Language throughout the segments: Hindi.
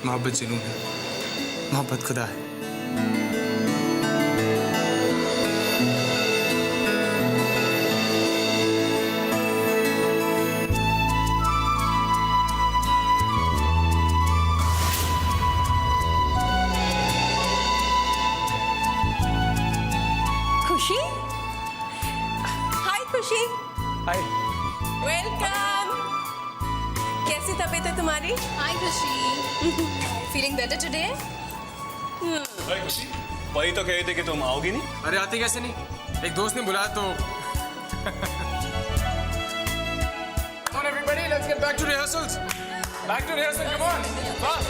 मोहब्बत जुनून है, मोहब्बत खुदा है। खुशी, हाय खुशी। हाय। वेलकम। कैसी तबीयत है तुम्हारी? Hi Khushi. Feeling better today? भाई खुशी, वही तो कहे थे कि तुम आओगी नहीं। अरे आती कैसे नहीं, एक दोस्त ने बुलाया तो। Come on everybody, let's get back to rehearsals. Back to rehearsal, come on. Fast.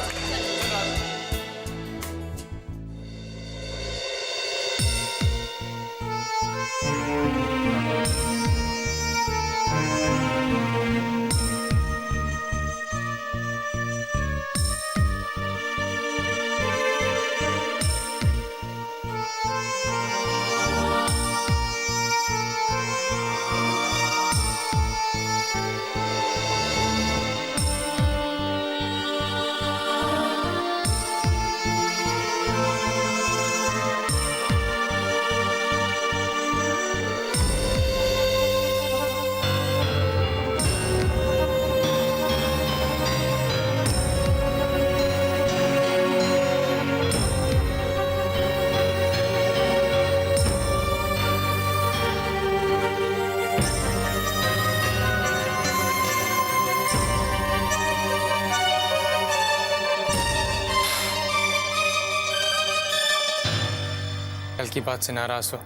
कल की बात से नाराज हो?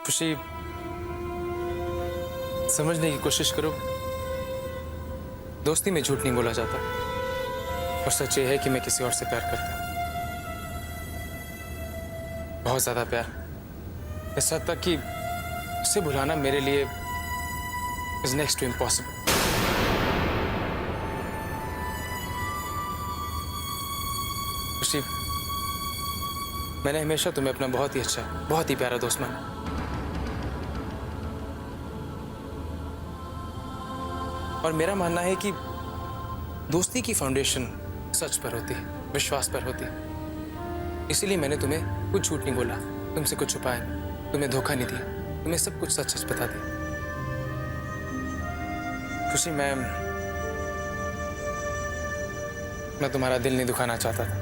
खुशी, समझने की कोशिश करो, दोस्ती में झूठ नहीं बोला जाता और सच ये है कि मैं किसी और से प्यार करता हूं, बहुत ज्यादा प्यार, इस हद तक कि उसे भुलाना मेरे लिए इज नेक्स्ट टू इम्पॉसिबल। खुशी, मैंने हमेशा तुम्हें अपना बहुत ही अच्छा, बहुत ही प्यारा दोस्त माना। और मेरा मानना है कि दोस्ती की फाउंडेशन सच पर होती है, विश्वास पर होती है। इसीलिए मैंने तुम्हें कुछ झूठ नहीं बोला, तुमसे कुछ छुपाया नहीं, तुम्हें धोखा नहीं दिया, तुम्हें सब कुछ सच सच बता दिया। खुशी, मैं तुम्हारा दिल नहीं दुखाना चाहता था,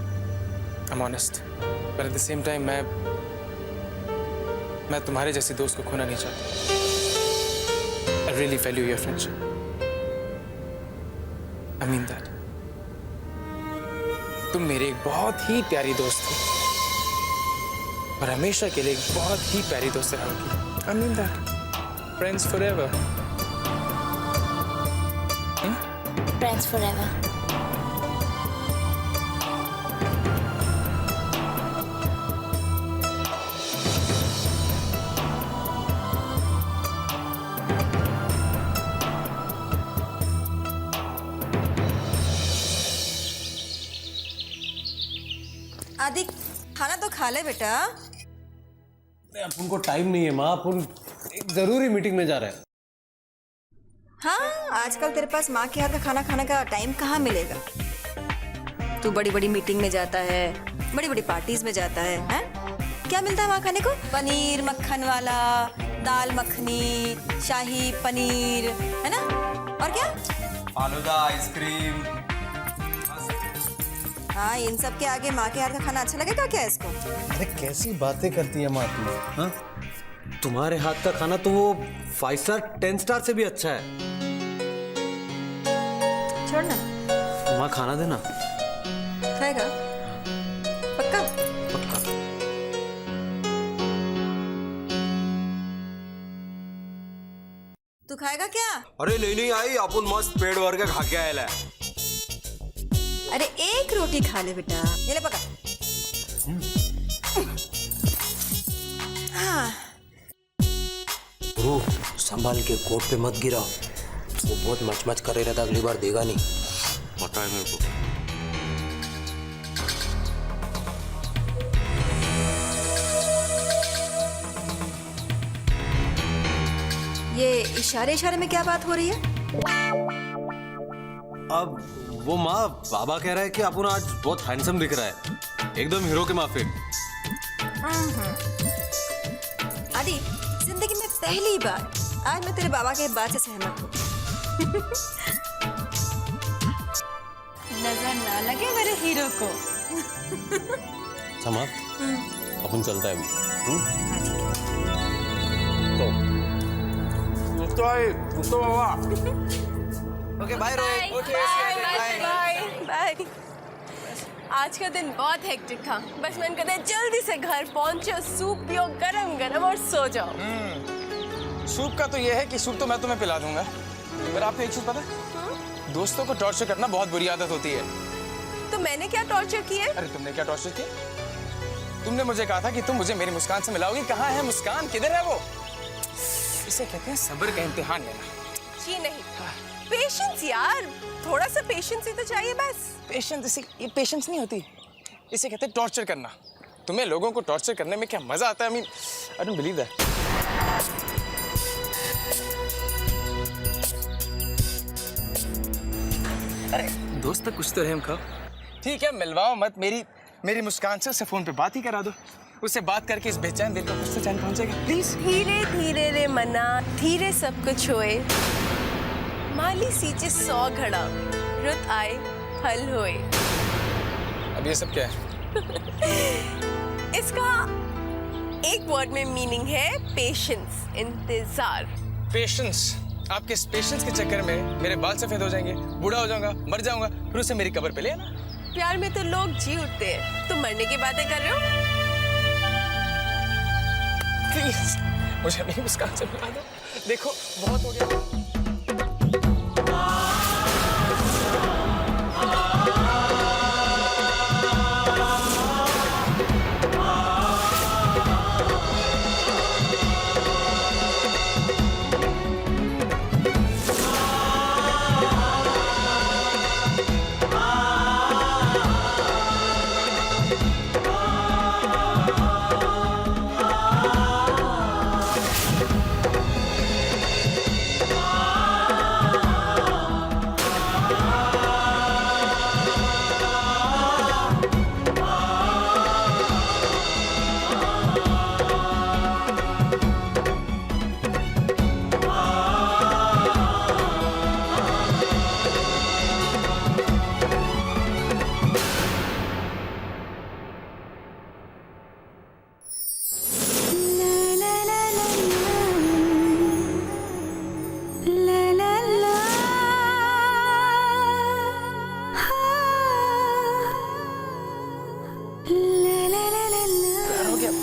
I'm honest, but at the same time मैं तुम्हारे जैसे दोस्त को खोना नहीं चाहता। I really value your friendship. I mean that. तुम मेरे एक बहुत ही प्यारी दोस्त हो और हमेशा के लिए एक बहुत ही प्यारी दोस्त रहोगी। I mean that. Friends forever. Friends forever. आदि, खाना तो खा ले बेटा। अपन को टाइम नहीं है माँ, अपन एक जरूरी मीटिंग में जा रहे हैं। हाँ, आजकल तेरे पास माँ के हाथ का खाना खाने का टाइम कहाँ मिलेगा? तू बड़ी बड़ी मीटिंग में जाता है, बड़ी बड़ी पार्टीज में जाता है, हैं? क्या मिलता है वहाँ खाने को? पनीर मक्खन वाला, दाल मखनी, शाही पनीर, है ना? और क्या? फालूदा, आइसक्रीम। हाँ, इन सब के आगे माँ के हाथ का खाना अच्छा लगेगा क्या इसको? अरे कैसी बातें करती है माँ तू? हाँ, तुम्हारे हाथ का खाना तो वो 5 स्टार 10 स्टार से भी अच्छा है। छोड़ ना। माँ खाना देना। खाएगा? पक्का? पक्का। तू खाएगा क्या? अरे नहीं आई, अपन मस्त पेट भर के खा के आएला है। अरे एक रोटी खा ले बेटा, ये ले पका। हाँ। गुरु, संभाल के कोट पे मत गिरा, वो बहुत मच करे रहता, अगली बार देगा नहीं। पता है मेरे को। ये इशारे इशारे में क्या बात हो रही है? अब वो माँ बाबा कह रहा है कि अपन आज बहुत हैंडसम दिख रहा है, एकदम हीरो के माफिक। आदि, जिंदगी में पहली बार आज मैं तेरे बाबा के बात से सहमत हूँ। नजर ना लगे मेरे हीरो को। समा, अपन चलता है अभी। Okay bye Rohit. बाय। आज का दिन बहुत हेक्टिक था। बस मन करता है जल्दी से घर पहुंचो, सूप पियो गरम गरम और सो जाओ। सूप का तो ये है कि सूप तो मैं तुम्हें पिला दूंगा, पर आपको एक चीज पता है? दोस्तों को टॉर्चर करना बहुत बुरी आदत होती है। तो मैंने क्या टॉर्चर किया? अरे तुमने क्या टॉर्चर किया? तुमने मुझे कहा था कि तुम मुझे मेरी मुस्कान से मिलाओगी। कहाँ है मुस्कान? किधर है वो? इसे कहते हैं सब्र का इम्तिहान लेना। जी नहीं, पेशेंस यार, थोड़ा सा पेशेंस ही तो चाहिए बस। पेशेंस, ये पेशेंस नहीं होती, इसे कहते हैं टॉर्चर करना। तुम्हें लोगों को टॉर्चर करने में क्या मजा आता है? I don't believe that. अरे दोस्त तो कुछ तो रहम खाओ। ठीक है, मिलवाओ मत, मेरी मुस्कान से उससे फोन पे बात ही करा दो। उससे बात करके इस बेचैन दिल को कुछ तो चैन पहुंचेगा। प्लीज। धीरे धीरे रे मना, धीरे सब कुछ होए। माली सींचे 100 घड़ा, रुत आए फल होए। अब ये सब क्या है? इसका एक वर्ड में मीनिंग है पेशेंस, इंतजार। पेशेंस। आपके इस पेशेंस के चक्कर में मेरे बाल सफेद हो जाएंगे, बूढ़ा हो जाऊंगा, मर जाऊंगा, फिर उसे मेरी कब्र पे ले आना। प्यार में तो लोग जी उठते हैं, तुम मरने की बातें कर रहे हो? प्लीज मुझे अपनी मुस्कान से मिला दो। देखो बहुत हो गया।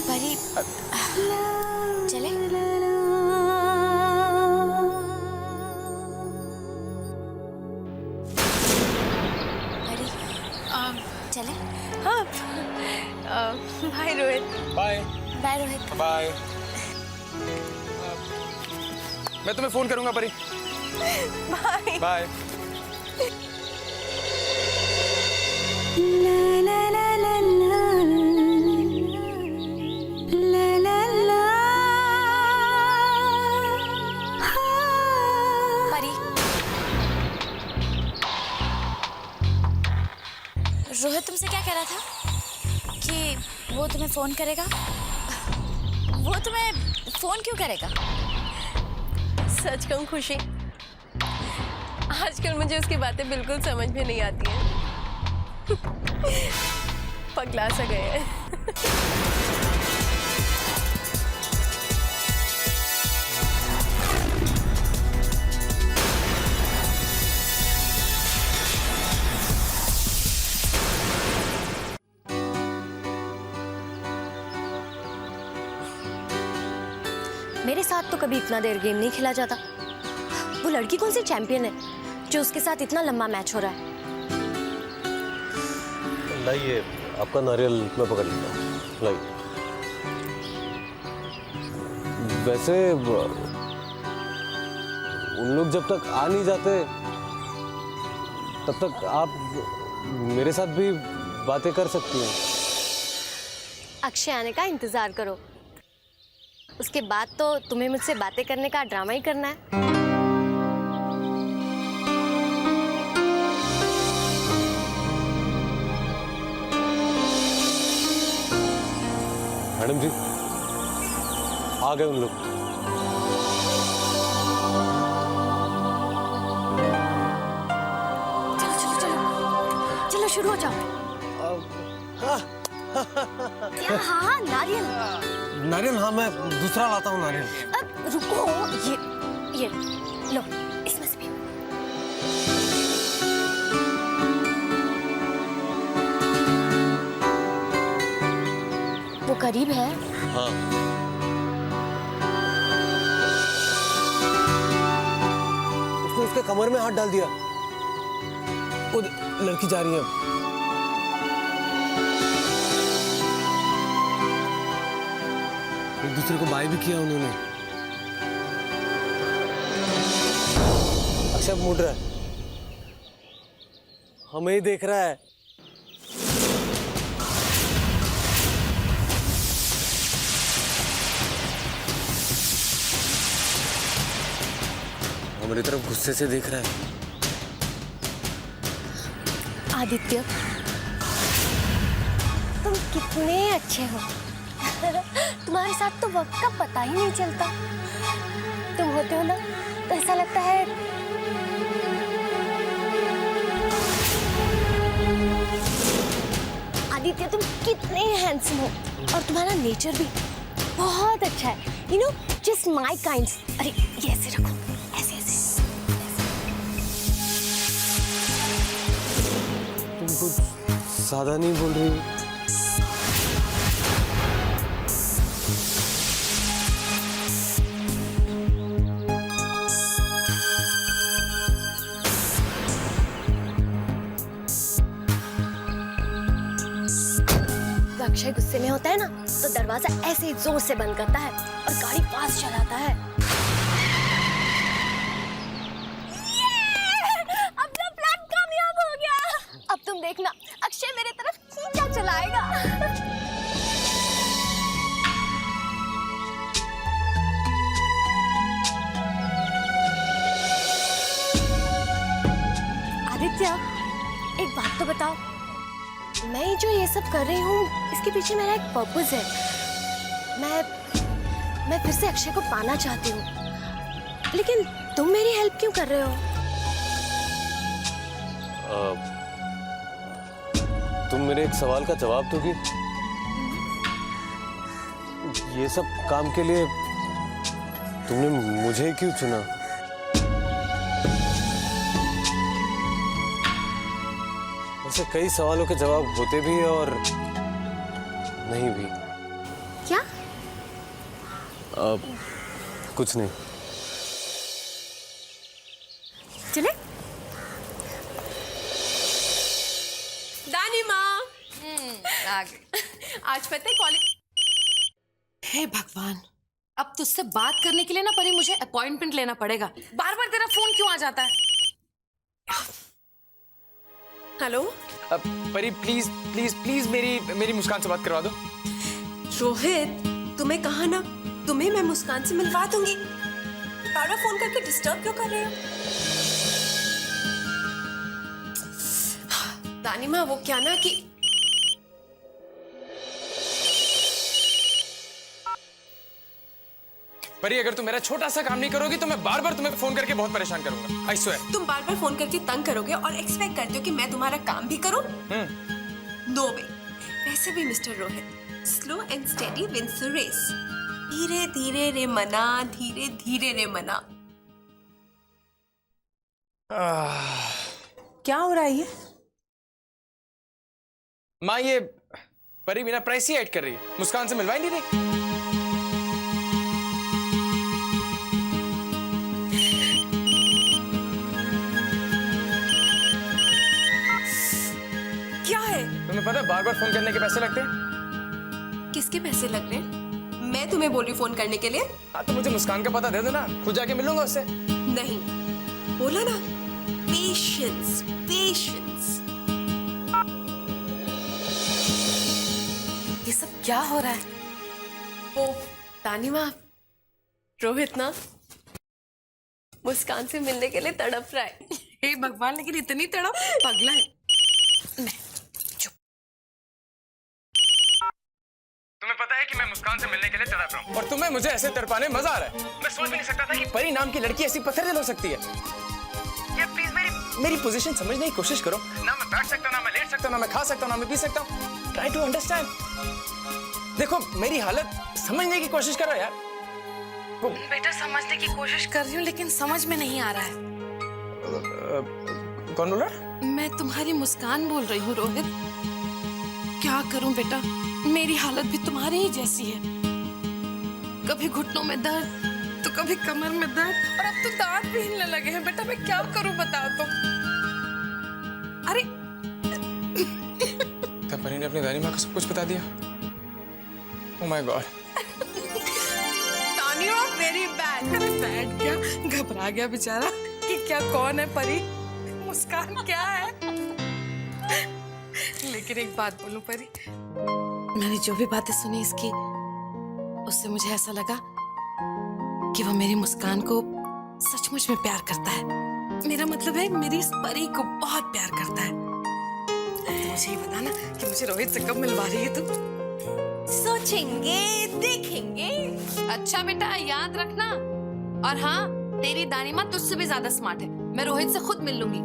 परी, चले? परी, चले? हाँ। Bye Rohit. Bye bye Rohit. Bye. मैं तुम्हें फोन करूंगा परी। बाय। बाय। रोहित तुमसे क्या कह रहा था कि वो तुम्हें फोन करेगा? वो तुम्हें फोन क्यों करेगा? सच कहूं खुशी, आजकल मुझे उसकी बातें बिल्कुल समझ में नहीं आती हैं। पगला सा गए हैं। मेरे साथ तो कभी इतना देर गेम नहीं खेला जाता। वो लड़की कौन सी चैंपियन है जो उसके साथ इतना लंबा मैच हो रहा है? लाइए आपका नारियल मैं पकड़ लेता हूँ। लाइए। वैसे उन लोग जब तक आ नहीं जाते तब तक आप मेरे साथ भी बातें कर सकती हैं। अक्षय आने का इंतजार करो, उसके बाद तो तुम्हें मुझसे बातें करने का ड्रामा ही करना है। मैडम जी आ गए उन लोग। चलो चलो चलो चलो शुरू हो जाओ। क्या? हाँ हाँ नारियल। नारियल, हाँ मैं दूसरा लाता हूँ नारियल। अब रुको, ये लो, इसमें से भी। वो करीब है। हाँ उसने उसके कमर में हाथ डाल दिया। वो लड़की जा रही है अब। एक दूसरे को बाय भी किया उन्होंने। अक्षय मुड़ रहा है, हमें ही देख रहा है। हमारी तरफ गुस्से से देख रहा है। आदित्य, तुम कितने अच्छे हो। तुम्हारे साथ तो वक्त का पता ही नहीं चलता। तुम होते हो ना तो ऐसा लगता है आदित्य तुम कितने हैंडसम हो, और तुम्हारा नेचर भी बहुत अच्छा है। You know just my kind. अरे ये ऐसे रखो, ऐसे ऐसे। तुम कुछ ज्यादा नहीं बोल रही हो। अक्षय गुस्से में होता है ना तो दरवाजा ऐसे ही जोर से बंद करता है और गाड़ी फास्ट चलाता है। अपना प्लान कामयाब हो गया। अब तुम देखना अक्षय मेरे तरफ खींचा चलाएगा। आदित्य एक बात तो बताओ, मैं जो ये सब कर रही हूँ इसके पीछे मेरा एक पर्पस है। मैं फिर से अक्षय को पाना चाहती हूँ, लेकिन तुम मेरी हेल्प क्यों कर रहे हो? तुम मेरे एक सवाल का जवाब दोगी? ये सब काम के लिए तुमने मुझे क्यों चुना? वैसे कई सवालों के जवाब होते भी हैं और नहीं भी। क्या? कुछ नहीं। चले? दानी माँ आ गई। आज पता है कॉलेज। हे भगवान, अब तुझसे बात करने के लिए ना परी मुझे अपॉइंटमेंट लेना पड़ेगा। बार बार तेरा फोन क्यों आ जाता है? हेलो परी प्लीज प्लीज प्लीज मेरी मुस्कान से बात करवा दो। रोहित, तुम्हें कहा ना, तुम्हें मैं मुस्कान से मिलवा दूंगी। बार बार फोन करके डिस्टर्ब क्यों कर रहे हो? दानी माँ वो क्या ना कि परी अगर तुम मेरा छोटा सा काम नहीं करोगी तो मैं बार बार तुम्हें फोन करके बहुत परेशान करूंगा। I swear. तुम बार बार फोन करके तंग करोगे और एक्सपेक्ट करते हो कि मैं तुम्हारा काम भी करूं? No way. वैसे भी mister Rohit, slow and steady wins the race. धीरे धीरे रे मना, धीरे धीरे रे मना। क्या हो रहा है ये? माँ ये परी बिना प्राइस ही ऐड कर रही है, मुस्कान से मिलवाई नहीं रही। क्या है? तुम्हें पता है बार बार फोन करने के पैसे लगते हैं? किसके पैसे लग रहे हैं? मैं तुम्हें बोल रही फोन करने के लिए। हाँ तो मुझे मुस्कान का पता दे दो ना, खुद जाके मिलूंगा उससे। नहीं, बोला ना, पेशेंस पेशेंस। ये सब क्या हो रहा है? ओ तानी माँ, रोहित ना मुस्कान से मिलने के लिए तड़प रहा है। हे भगवान, लेकिन इतनी तड़प, पगला है। तुम्हें पता है कि मैं मुस्कान रहा हूँ और तुम्हें मुझे ऐसे तड़पाने मजा आ रहा है। मैं सोच भी नहीं सकता था कि परी नाम की लड़की ऐसी पत्थर दिल हो सकती है। यार प्लीज मेरी पोजीशन समझने की कोशिश करो ना। मैं बैठ सकता हूँ, ना मैं लेट सकता हूँ, ना मैं खा सकता हूँ, ना मैं पी सकता हूँ। Try to understand. देखो मेरी हालत समझने की कोशिश करो यार। बेटा समझने की कोशिश कर रही हूँ लेकिन समझ में नहीं आ रहा है। कौन बोल रहा है? मैं तुम्हारी मुस्कान बोल रही हूँ रोहित। क्या करूं बेटा, मेरी हालत भी तुम्हारी ही जैसी है। कभी घुटनों में दर्द तो कभी कमर में दर्द और अब तो दांत भी हिलने लगे हैं। बेटा मैं क्या करूं बताओ तुम। अरे क्या परी ने अपनी दादी माँ को सब कुछ बता दिया? Oh my God. Tania very bad. अरे बैड क्या, घबरा गया बेचारा कि क्या कौन है परी, मुस्कान क्या है। लेकिन एक बात बोलूं परी, मैंने जो भी बातें सुनी इसकी, उससे मुझे ऐसा लगा कि वो मेरी मुस्कान को सचमुच में प्यार करता है। मेरा मतलब है मेरी इस परी को बहुत प्यार करता है। तो मुझे ये बताना कि मुझे रोहित से कब मिलवा रही है तू? सोचेंगे देखेंगे। अच्छा बेटा याद रखना। और हाँ, तेरी दानी माँ तुझसे भी ज्यादा स्मार्ट है। मैं रोहित से खुद मिल लूंगी।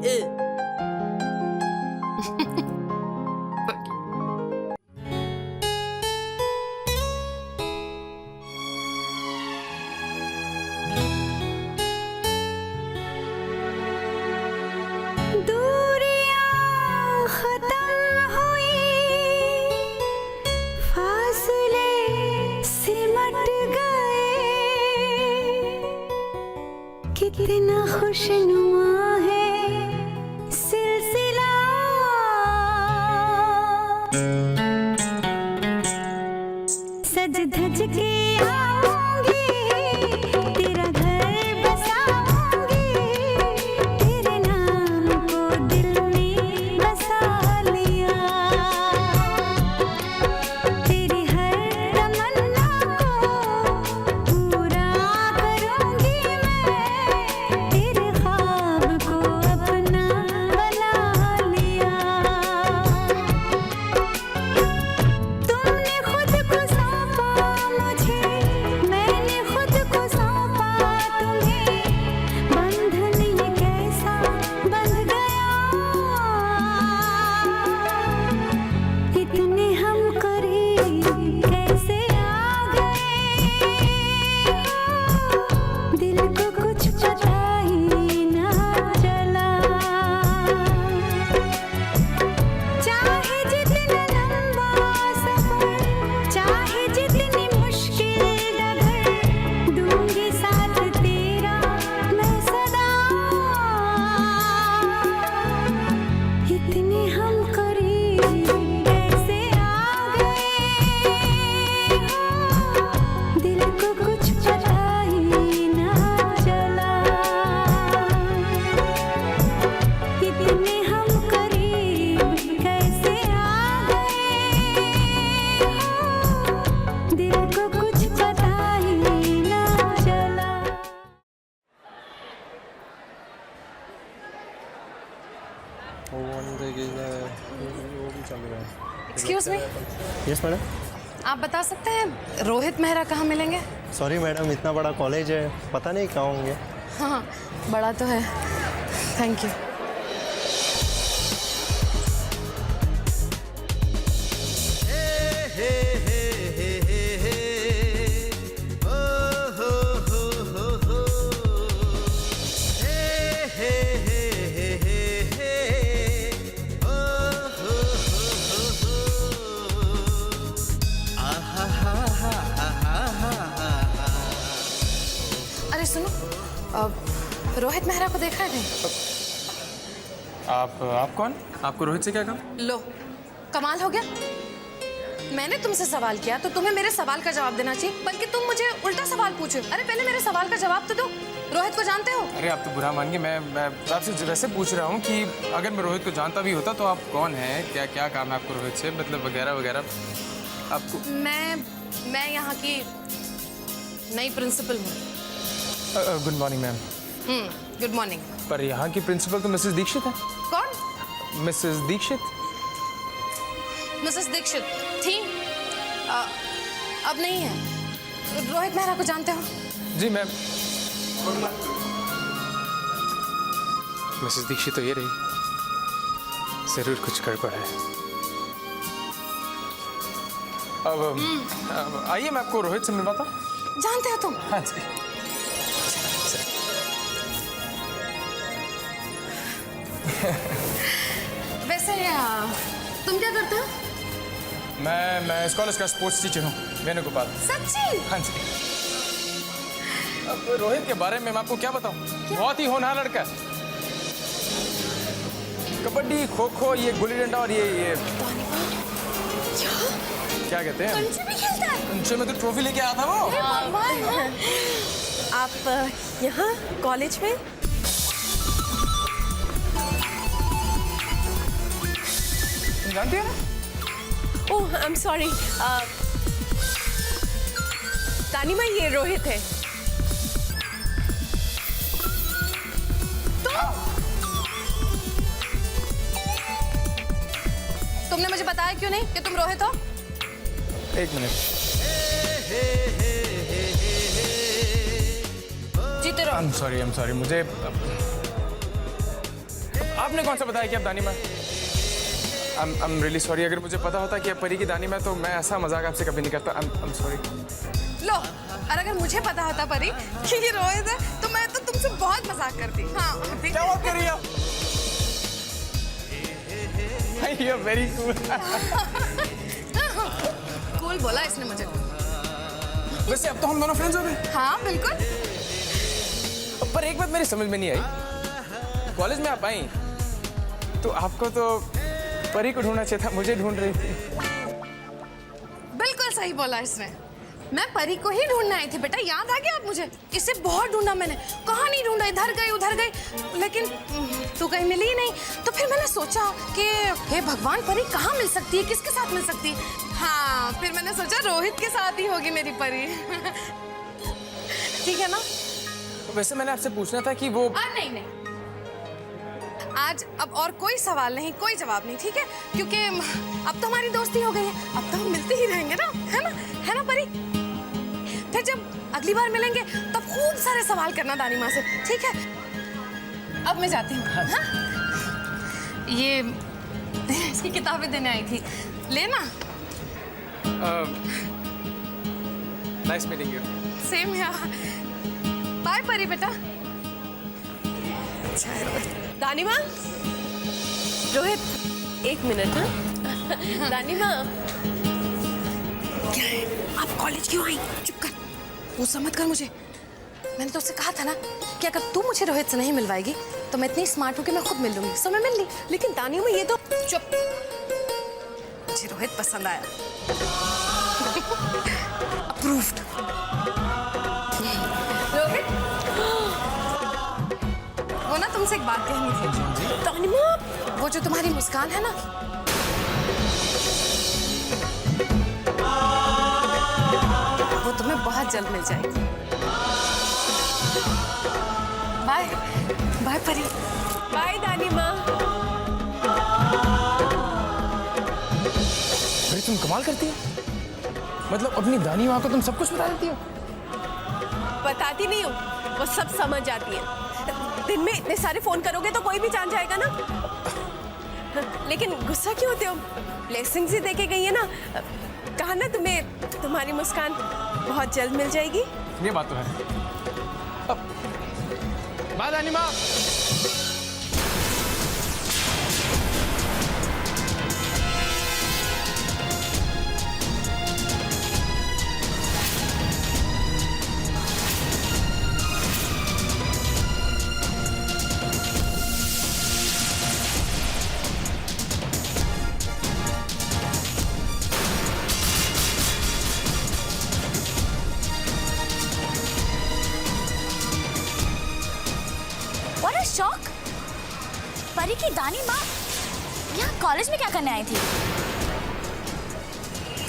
कितना खुशनुमा है सिलसिला, सज धज के आऊंगी, तेरा घर बसाऊंगी, तेरे नाम को दिल में बसा लिया, तेरी हर तमन्ना को पूरा करूंगी मैं, तेरे ख्वाब को अपना बना लिया। तुमने खुद को सौंपा मुझे, मैंने खुद को सौंपा तुम्हें, बंधन ये कैसा बंध गया, इतने हम करीब कैसे आ गए, दिल को कुछ पता ही ना चला, चाहे जितना लंबा सफर, चाहे जितनी मुश्किल डगर, दूंगी साथ तेरा मैं सदा, इतने हम करीब कैसे आ गए, दिल को कुछ पता ही ना चला, इतने हम करीब कैसे आ गए, दिल को कुछ पता ही ना चला। Excuse me, yes madam. आप बता सकते हैं रोहित मेहरा कहाँ मिलेंगे? सॉरी मैडम, इतना बड़ा कॉलेज है, पता नहीं कहाँ होंगे। हाँ बड़ा तो है। Thank you. अरे सुनो, रोहित मेहरा को देखा है कहीं? आप कौन? आपको रोहित से क्या काम? लो, कमाल हो गया। मैंने तुमसे सवाल किया तो तुम्हें मेरे सवाल का जवाब देना चाहिए, बल्कि तुम मुझे उल्टा सवाल पूछो। अरे पहले मेरे सवाल का जवाब तो दो। रोहित को जानते हो? अरे आप तो बुरा मानिए, मैं आपसे वैसे पूछ रहा हूँ कि अगर मैं रोहित को जानता भी होता तो आप कौन हैं, क्या क्या काम है आपको रोहित से, मतलब वगैरह वगैरह आपको। मैं यहाँ की नई प्रिंसिपल हूँ। Good morning ma'am. Good morning. पर यहाँ की प्रिंसिपल तो मिसेस दीक्षित है। कौन? मिसेस दीक्षित। मिसेस दीक्षित थी, अब नहीं है। रोहित मेहरा को जानते हो? जी मैम। मिसेस दीक्षित तो ये रही, जरूर कुछ गड़बड़ है। अब आइए मैं आपको रोहित से मिलवाता हूँ। जानते हो तुम? हाँ जी। वैसे तुम क्या करते हो? मैं इस कॉलेज का स्पोर्ट्स टीचर हूँ, वेणुगोपाल। सच्ची? हाँ जी। अब रोहित के बारे में मैं आपको क्या बताऊँ, बहुत ही होनहार लड़का है। कबड्डी, खो खो, ये गुल्ली डंडा और ये क्या कहते हैं, कंचे भी खेलता है? कंचे में तो ट्रॉफी लेके आया था वो। आप यहाँ कॉलेज में? जानती है ना? ओह आई एम सॉरी, तानिमा ये रोहित है। तुमने मुझे बताया क्यों नहीं कि तुम रोहित हो? एक मिनट। जीते रहो। आई एम सॉरी मुझे आपने कौन सा बताया कि आप दानिमा? आई एम रियली सॉरी, अगर मुझे पता होता कि आप परी की दानिमा तो मैं ऐसा मजाक आपसे कभी नहीं करता। I am sorry. लो, और अगर मुझे पता होता परी कि ये रोहित है तो मैं तो तुमसे बहुत मजाक करती। हाँ, क्या बात कर रही हो? You are very cool. Cool बोला इसने मुझे। वैसे अब तो हम दोनों फ्रेंड्स हो गए। हाँ बिल्कुल। पर एक बात मेरी समझ में नहीं आई, कॉलेज में आप आई तो आपको तो परी को ढूंढना चाहिए था, मुझे ढूंढ रही थी। बिल्कुल सही बोला इसने, मैं परी को ही ढूंढने आई थी बेटा, याद आ गया आप मुझे? इसे बहुत ढूंढा मैंने, कहाँ नहीं ढूंढा, इधर गई उधर गई, लेकिन तू कहीं मिली ही नहीं। तो फिर मैंने सोचा कि हे भगवान, परी कहाँ मिल सकती है, किसके साथ मिल सकती है? हाँ, फिर मैंने सोचा रोहित के साथ ही होगी मेरी परी। ठीक है ना? वैसे मैंने आपसे पूछना था कि वो नहीं, आज अब और कोई सवाल नहीं, कोई जवाब नहीं, ठीक है? क्योंकि अब तो हमारी दोस्ती हो गई है, अब तो हम मिलते ही रहेंगे ना, है ना परी? फिर जब अगली बार मिलेंगे तब खूब सारे सवाल करना दानिमा से, ठीक है? अब मैं जाती हूँ। हाँ? ये इसकी किताबें देने आई थी, लेना। Nice meeting you. सेम यार। बाय परी बेटा। दानिमा, रोहित एक मिनट। हाँ दानिमा, क्या है? आप कॉलेज क्यों आई? चुप कर, गुस्सा मत कर मुझे। मैंने तो उससे कहा था ना कि अगर तू मुझे रोहित से नहीं मिलवाएगी तो मैं इतनी स्मार्ट हूँ कि मैं खुद मिल लूंगी। सो मैं मिल ली। लेकिन दानिमा ये तो। चुप, मुझे रोहित पसंद आया। अप्रूव्ड। रोहित, वो ना तुमसे एक बात कहनी थी। दानिमा, वो जो तुम्हारी मुस्कान है ना, वो तुम्हें बहुत जल्द मिल जाएगी। बाय बाय परी। बाय दानिमा। अरे तुम कमाल करती हो, मतलब अपनी दानी माँ को तुम सब कुछ बता देती हो? बताती नहीं हूँ, वो सब समझ जाती है। दिन में इतने सारे फोन करोगे तो कोई भी जान जाएगा ना। लेकिन गुस्सा क्यों होते हो? ब्लेसिंग्स ही देके गई है ना। कहा ना तुम्हें तुम्हारी मुस्कान बहुत जल्द मिल जाएगी। ये बात तो है। बाय दानी माँ। शौक, परी की दानी माँ यहाँ कॉलेज में क्या करने आई थी?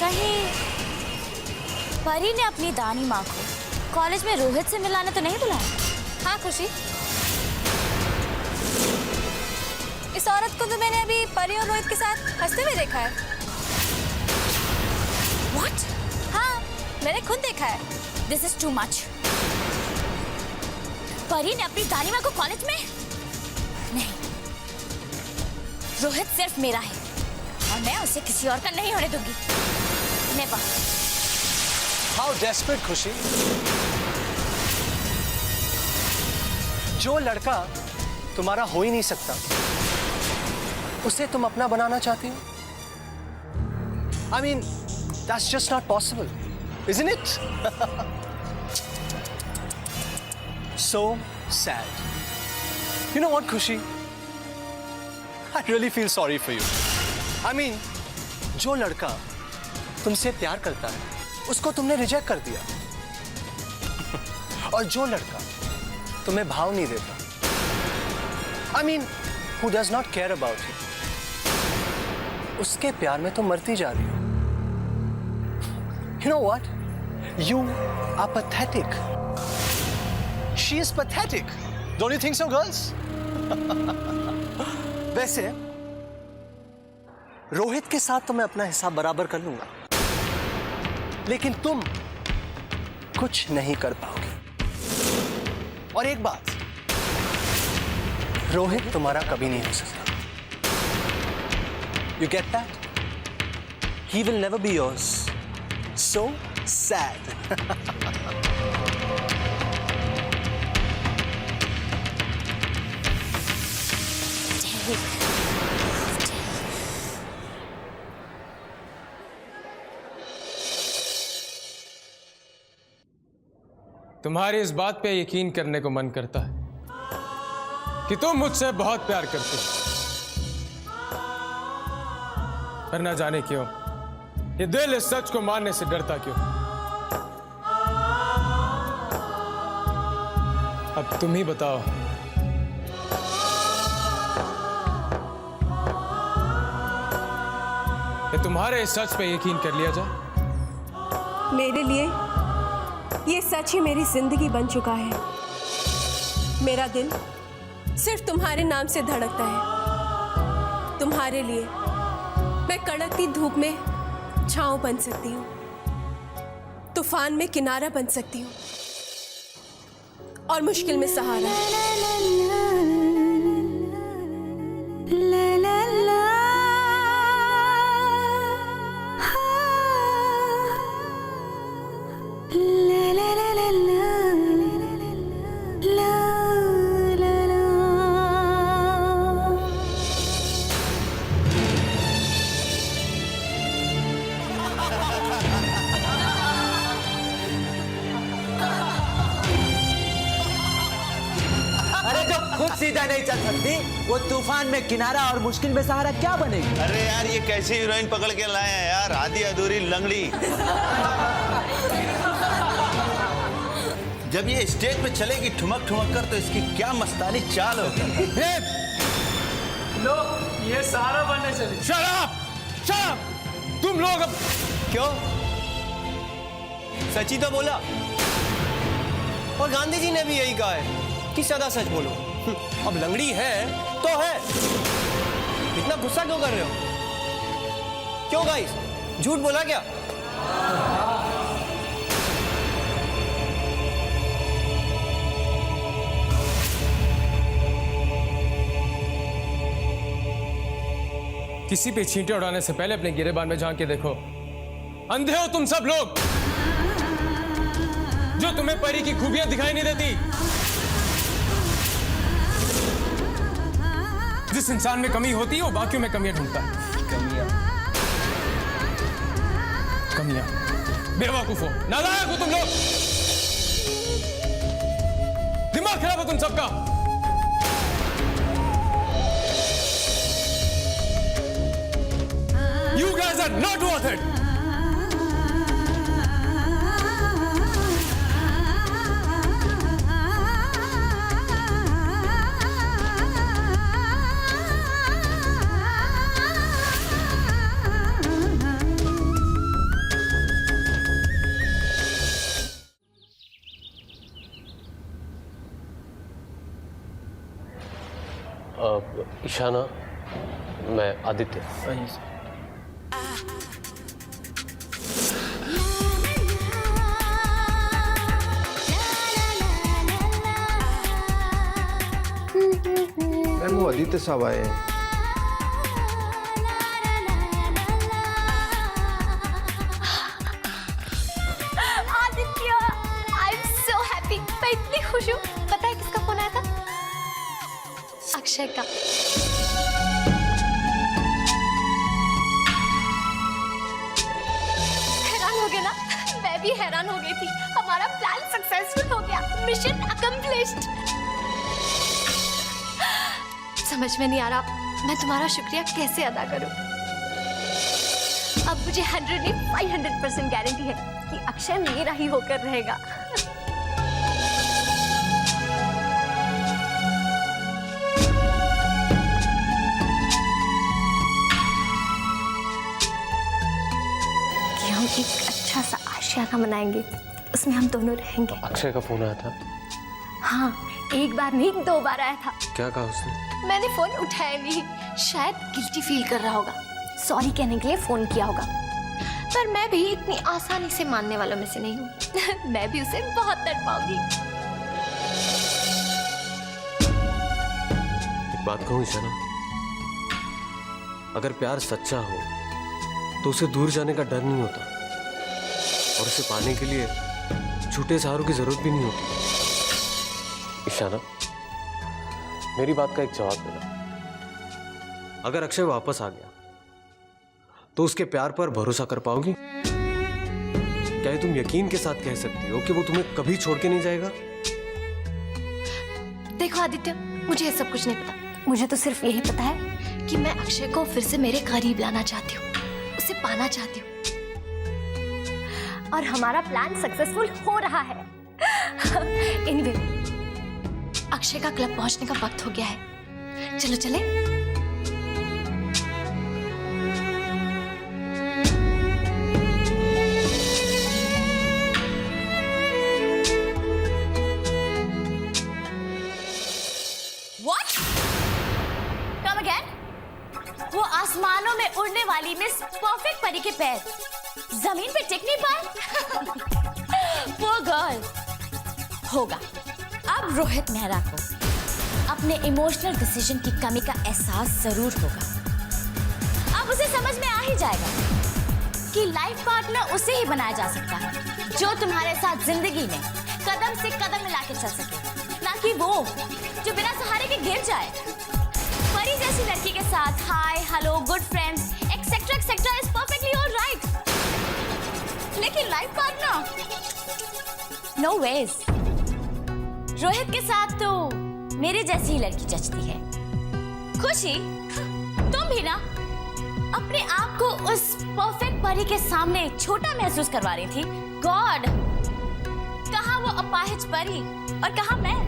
कहीं परी ने अपनी दानी माँ को कॉलेज में रोहित से मिलाने तो नहीं बुलाया? हाँ खुशी, इस औरत को तो मैंने अभी परी और रोहित के साथ हंसते हुए देखा है। What? हाँ, मैंने खुद देखा है। This is too much. परी ने अपनी दानिमा को कॉलेज में? नहीं, रोहित सिर्फ मेरा है और मैं उसे किसी और का नहीं होने दूंगी। नेवर। हाउ डेस्परेट खुशी। जो लड़का तुम्हारा हो ही नहीं सकता उसे तुम अपना बनाना चाहती हो? I mean, that's just not possible, isn't it? So sad. You know what, Khushi? I really feel sorry for you. I mean, जो लड़का तुमसे प्यार करता है उसको तुमने रिजेक्ट कर दिया और जो लड़का तुम्हें भाव नहीं देता, I mean, who does not care about you, उसके प्यार में तो मरती जा रही हो। You know what? You are pathetic. She is pathetic. Don't you think so, girls? वैसे रोहित के साथ तो मैं अपना हिसाब बराबर कर लूंगा, लेकिन तुम कुछ नहीं कर पाओगे। और एक बात, रोहित तुम्हारा कभी नहीं हो सकता। You get that? He will never be yours. So sad. तुम्हारी इस बात पे यकीन करने को मन करता है कि तुम मुझसे बहुत प्यार करते हो, पर ना जाने क्यों ये दिल इस सच को मानने से डरता क्यों। अब तुम ही बताओ, कि तुम्हारे इस सच पे यकीन कर लिया जाए? मेरे लिए ये सच ही मेरी जिंदगी बन चुका है। मेरा दिल सिर्फ तुम्हारे नाम से धड़कता है। तुम्हारे लिए मैं कड़कती धूप में छांव बन सकती हूँ, तूफान में किनारा बन सकती हूँ और मुश्किल में सहारा। खुद सीधा नहीं चल सकती, वो तूफान में किनारा और मुश्किल में सहारा क्या बनेगी? अरे यार, ये कैसी हीरोइन पकड़ के लाए हैं यार, आधी अधूरी लंगड़ी। जब ये स्टेज पे चलेगी ठुमक ठुमक कर तो इसकी क्या मस्तानी चाल होगी। लो, ये सहारा बनने चले। शराब शराब तुम लोग अब क्यों? सच ही तो बोला, और गांधी जी ने भी यही कहा है कि सदा सच बोलो। अब लंगड़ी है तो है, इतना गुस्सा क्यों कर रहे हो? क्यों गाइस, झूठ बोला क्या? किसी पे छींटे उड़ाने से पहले अपने गिरेबान में झांक के देखो। अंधे हो तुम सब लोग, जो तुम्हें परी की खूबियां दिखाई नहीं देती। जिस इंसान में कमी होती है वो बाकियों में कमियां ढूंढता है। कमियां बेवकूफ हो, नालायक हो तुम लोग, दिमाग खराब हो तुम सबका। You guys are not worth it. Ishana, मैं आदित्य। मैम वो आदित्य साहब आए हैं। Aditya, I am so happy. मैं इतनी खुश हूँ। पता है किसका फोन आया था? अक्षय का। हैरान हो गया ना? मैं भी हैरान हो गई थी। हमारा प्लान सक्सेसफुल हो गया। Mission accomplished. समझ में नहीं आ रहा मैं तुम्हारा शुक्रिया कैसे अदा करूं। अब मुझे 100 नहीं 500% गारंटी है कि अक्षय मेरा ही होकर रहेगा। कि हम एक अच्छा सा आशियाना मनाएंगे, उसमें हम दोनों रहेंगे। अक्षय का फोन आया था? हाँ, एक बार नहीं 2 बार आया था। क्या कहा उसने? मैंने फोन उठाया नहीं, शायद गिल्टी फील कर रहा होगा, सॉरी कहने के लिए फोन किया होगा। पर मैं भी इतनी आसानी से मानने वालों में से नहीं हूँ। मैं भी उसे बहुत तड़पाऊंगी। एक बात कहूं ईशाना, अगर प्यार सच्चा हो तो उसे दूर जाने का डर नहीं होता, और उसे पाने के लिए झूठे सहारों की जरूरत भी नहीं होती। ईशाना, मेरी बात का एक जवाब देना। अगर अक्षय वापस आ गया तो उसके प्यार पर भरोसा कर पाओगी? क्या तुम यकीन के साथ कह सकती हो कि वो तुम्हें कभी छोड़ के नहीं जाएगा? देखो आदित्य, मुझे ये सब कुछ नहीं पता। मुझे तो सिर्फ यही पता है कि मैं अक्षय को फिर से मेरे करीब लाना चाहती हूँ, उसे पाना चाहती हूँ, और हमारा प्लान सक्सेसफुल हो रहा है। एनीवे, अक्षय का क्लब पहुंचने का वक्त हो गया है। चलो चले। What? Come again? वो आसमानों में उड़ने वाली मिस परफेक्ट परी के पैर जमीन पे टिक नहीं पाए। वो गर्ल होगा। अब रोहित मेहरा को अपने इमोशनल डिसीजन की कमी का एहसास जरूर होगा। अब उसे समझ में आ ही जाएगा कि लाइफ पार्टनर उसे ही बनाया जा सकता है जो तुम्हारे साथ जिंदगी में कदम से कदम मिला के चल सके, ना कि वो जो बिना सहारे के गिर जाए। परी जैसी लड़की के साथ hi hello good friends etcetera etcetera is perfectly alright, लेकिन life partner no ways. Rohit के साथ तो मेरे जैसी ही लड़की जचती है। खुशी, तुम भी ना अपने आप को उस परफेक्ट परी के सामने छोटा महसूस करवा रही थी। गॉड, कहाँ वो अपाहिज परी और कहाँ मैं।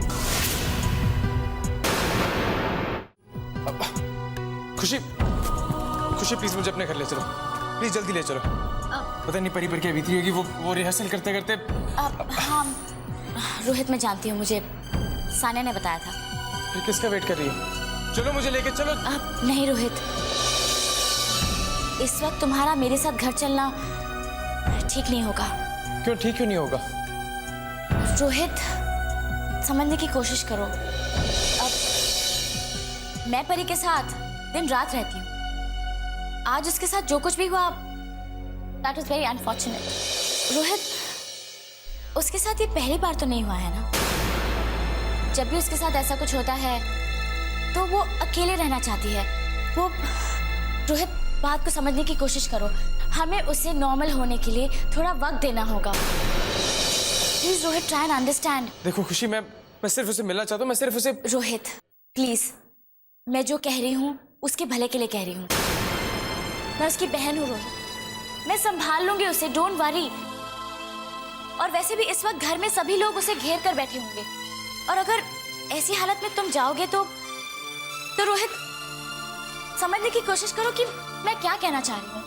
खुशी, खुशी प्लीज मुझे अपने घर ले चलो, प्लीज जल्दी ले चलो। पता नहीं परी पर क्या बीती होगी। वो रिहर्सल करते करते। हाँ रोहित, मैं जानती हूँ, मुझे सानिया ने बताया था। फिर किसका वेट कर रही है? चलो मुझे लेके चलो। नहीं रोहित, इस वक्त तुम्हारा मेरे साथ घर चलना ठीक नहीं होगा। क्यों ठीक क्यों नहीं होगा? रोहित, समझने की कोशिश करो। अब मैं परी के साथ दिन रात रहती हूँ। आज उसके साथ जो कुछ भी हुआ, that was very unfortunate. Rohit, उसके साथ ये पहली बार तो नहीं हुआ है ना? जब भी उसके साथ ऐसा कुछ होता है तो वो अकेले रहना चाहती है। वो रोहित, बात को समझने की कोशिश करो। हमें उसे नॉर्मल होने के लिए थोड़ा वक्त देना होगा। Please Rohit, try and understand. देखो खुशी, मैं सिर्फ उसे मिलना चाहता हूँ। मैं सिर्फ उसे। रोहित प्लीज, मैं जो कह रही हूँ उसके भले के लिए कह रही हूँ। मैं उसकी बहन हूँ रोहित, मैं संभाल लूंगी उसे, डोंट वरी। और वैसे भी इस वक्त घर में सभी लोग उसे घेर कर बैठे होंगे, और अगर ऐसी हालत में तुम जाओगे तो रोहित, समझने की कोशिश करो कि मैं क्या कहना चाह रही हूँ।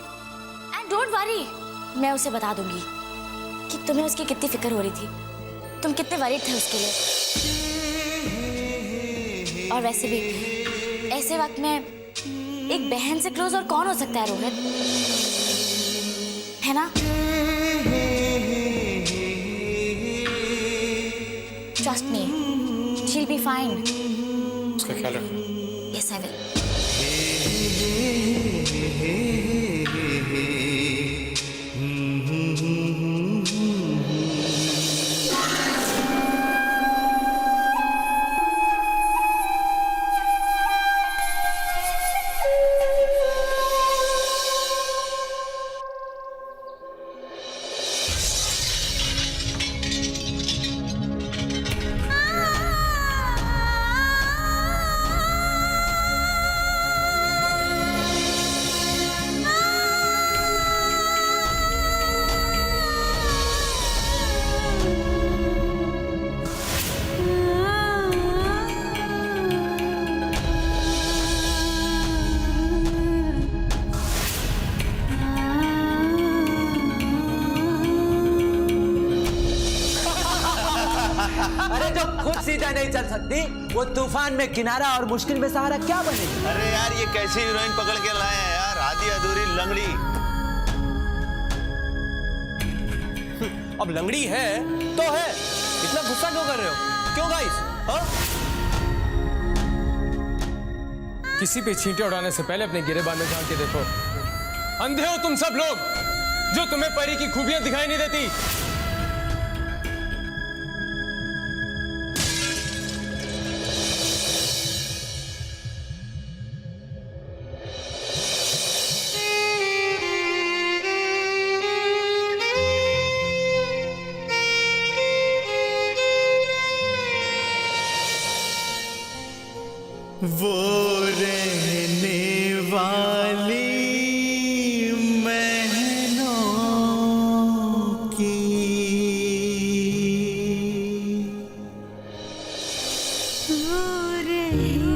एंड डोंट वरी, मैं उसे बता दूंगी कि तुम्हें उसकी कितनी फिक्र हो रही थी, तुम कितने वरीड थे उसके लिए। और वैसे भी ऐसे वक्त में एक बहन से क्लोज और कौन हो सकता है रोहित, है ना? Trust me, she'll be fine. उसका ख्याल रखना। Yes I will. अरे जो खुद सीधा नहीं चल सकती वो तूफान में किनारा और मुश्किल में सहारा क्या बनेगी? अरे यार ये कैसी हीरोइन पकड़ के लाए हैं यार, आधी अधूरी लंगड़ी। अब लंगड़ी है तो है, इतना गुस्सा क्यों कर रहे हो? क्यों गाइस? हाँ? किसी पे छींटे उड़ाने से पहले अपने गिरेबान में झांक के देखो। अंधे हो तुम सब लोग जो तुम्हें परी की खूबियां दिखाई नहीं देती। वो रहने वाली महनों की वो रहे